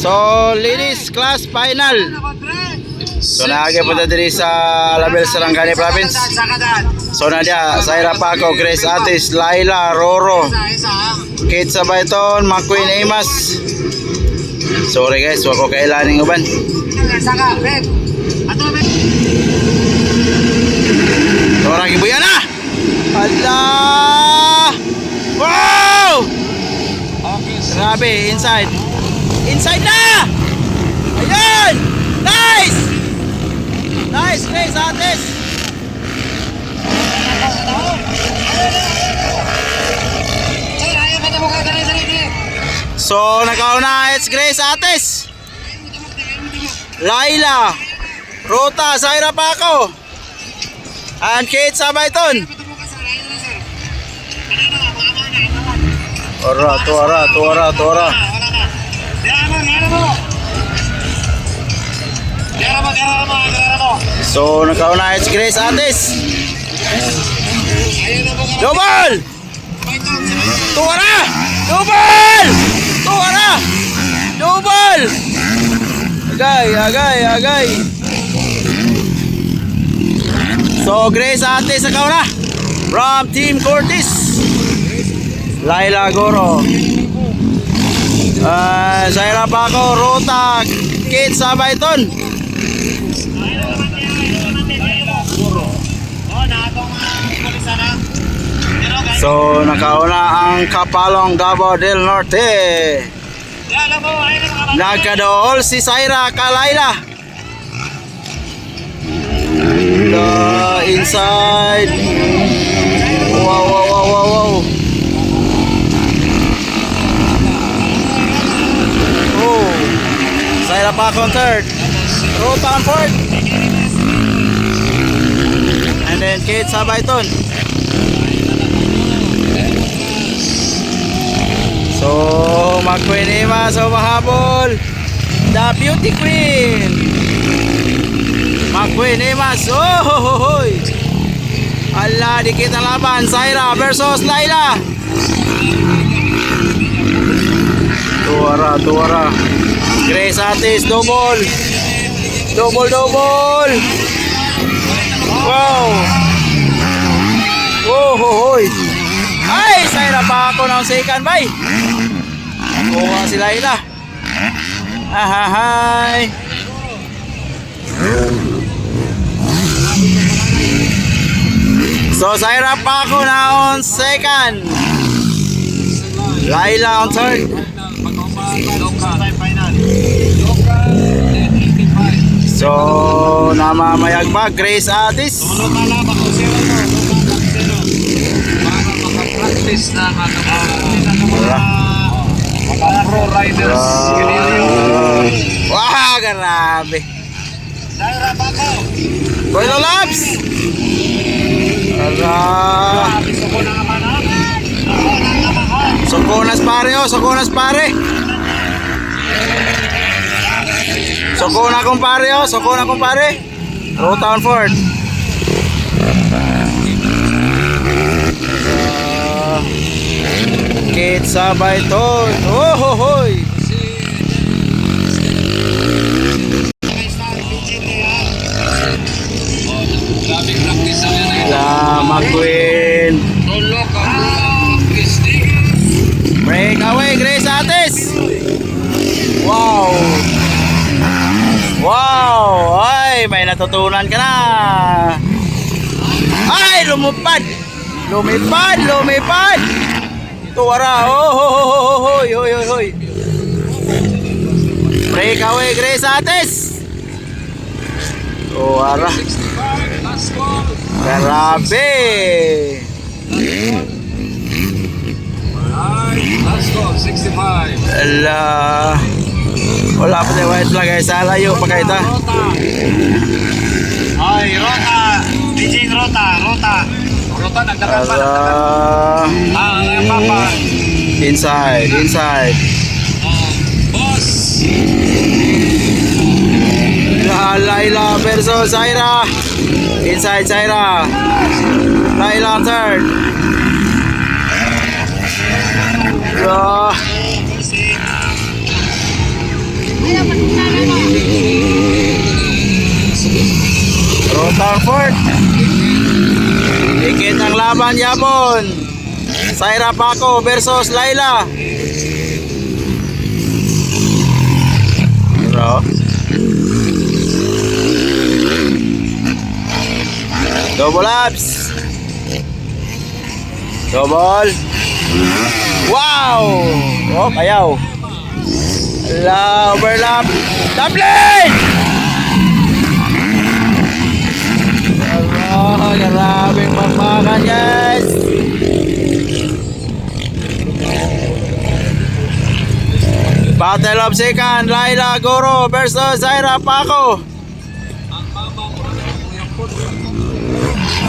So, ladies class final. So, naagay po diri sa Alabel, Sarangani Province. So, nadia, Zaira Paco, Grace Atis, Laila, Roro, Kate Sabayton, McQueen Amos. Sorry guys, wako kailaning uban. Tora gibuya na. Allah! Wow! Grabe, inside. Inside na! Ayun! Nice! Nice, Grace Atis. So, nakauna, it's Grace Atis, Laila, Rota, Zaira Paco, and Kate Sabayton. Tora. So, nakauna, it's Grace Atis. Double! Tora! Double! Agay. So, Grace Atis sa kauna from Team Curtis. Laila Goro, Zaira Paco, Rota, Kate Sabayton. So, nakauna ang Kapalong Davao del Norte. Nagkadool si Zaira Kalaila. The inside. Wow. Oh, Zaira Paco on third. Rota on fourth. And then Kate Sabayton. So, McQueen Amos mahabol. The Beauty Queen. McQueen Amos. Hoy. Allah, di kita laban. Zaira versus Laila. Tuara. Grace Atis, double. Wow. Hoy. Ay, Zaira Paco na ang second bay. Kuha si Laila. Ahahay. So, Zaira Paco na on second. Laila on third. So, namamayag pa Grace Atis. Practice na mga pro riders. Wah, grabe. Zaira Paco. Boilo Labs. Sokonas pare. Sokona kumpare. Rota on fourth. Kate Sabayton. Hoy. McQueen. Breakaway, Grace Atis. Wow. Ay, may natutunan ka na. Ay, lumipad. Tuwara. Hoy. Breakaway, Grace Atis. Tuwara. Grabe. Let's go, 65. Ala. Wala pa tayo white flag guys. Sa layo pa kayo ta. Ay, Rota. DJ Rota. Rota, nagdagan pa. Papa. Inside. Boss. Laila versus Zaira. Inside Zaira. Laila on third. Frankfurt. Ikit ng laban yapon. Saira Paco versus Laila. Bro. Double ups. Double. Wow! Oh, kayaw. Ala, overlap. Dublin! Ala, grabing pagpakan, guys. Battle of second, Laila Goro versus Zaira Paco.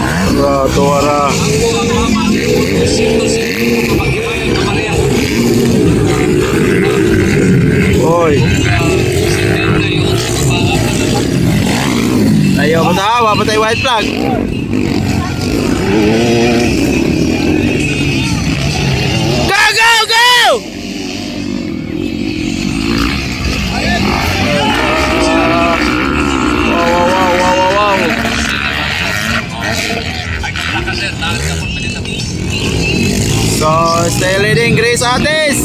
Ala, tuwara. Oy. Ayaw matawa, patay white flag. Go, go, go! Wow. So, stay leading Grace Atis.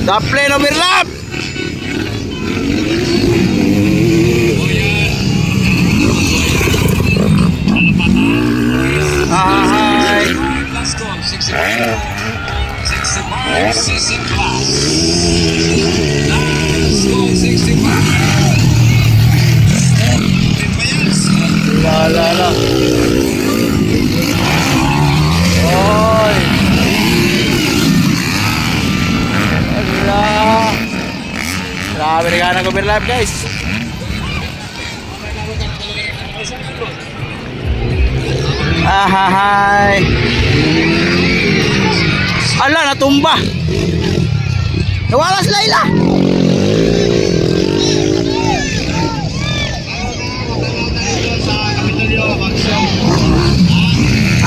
Top lane overlap. Hi. La. Oy. Ala. Grabe rin ka nag-overlap, guys. Hi. Ala, natumba. Nawala si Laila.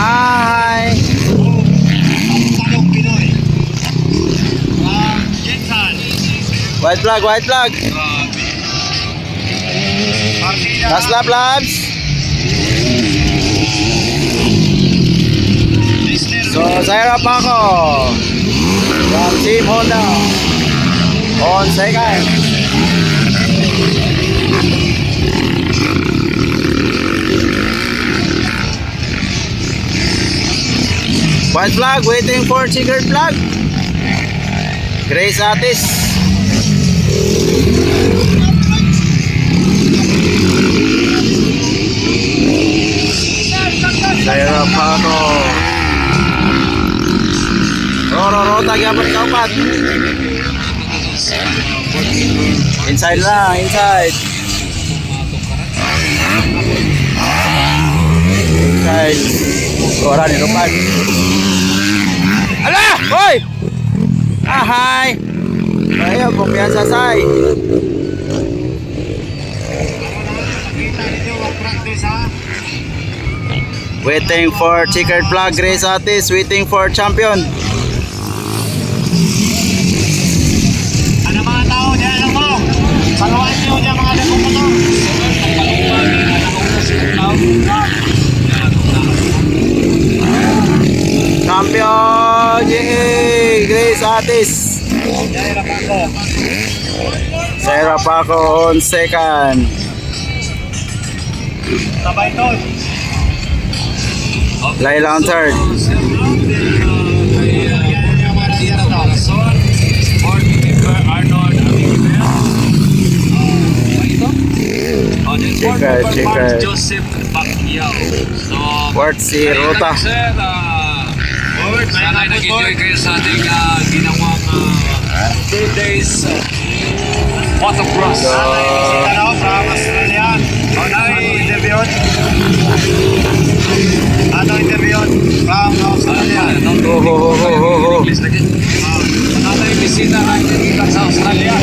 Hi. White flag. Last lap, laps. So, Zaira Paco from Team Honda on second. White flag, waiting for checkered flag. Grace Atis. Zaira Paco. Roro, tagyapat kaupat. Inside lang, inside. Inside. Ora ni Rupan. Ala! Hoy! Hi! Ayo, kumpiyansa say. Waiting for checkered flag, Grace Atis, waiting for champion. Ano mga tao dyan, ano mo? Paluan nyo dyan mga nagpumotor. Champion! Yay! Grace Atis. Zaira Paco on second. Sabay to. Laila on third. Checker. Joseph Pacquiao. So, Fourth si Rota. sana nag-enjoy kayo sa ating ginawang 2 days motocross. Ano, from Australia. Ano interview from Australia? Ho. English lagi. Ano yung bisita natin sa Australia?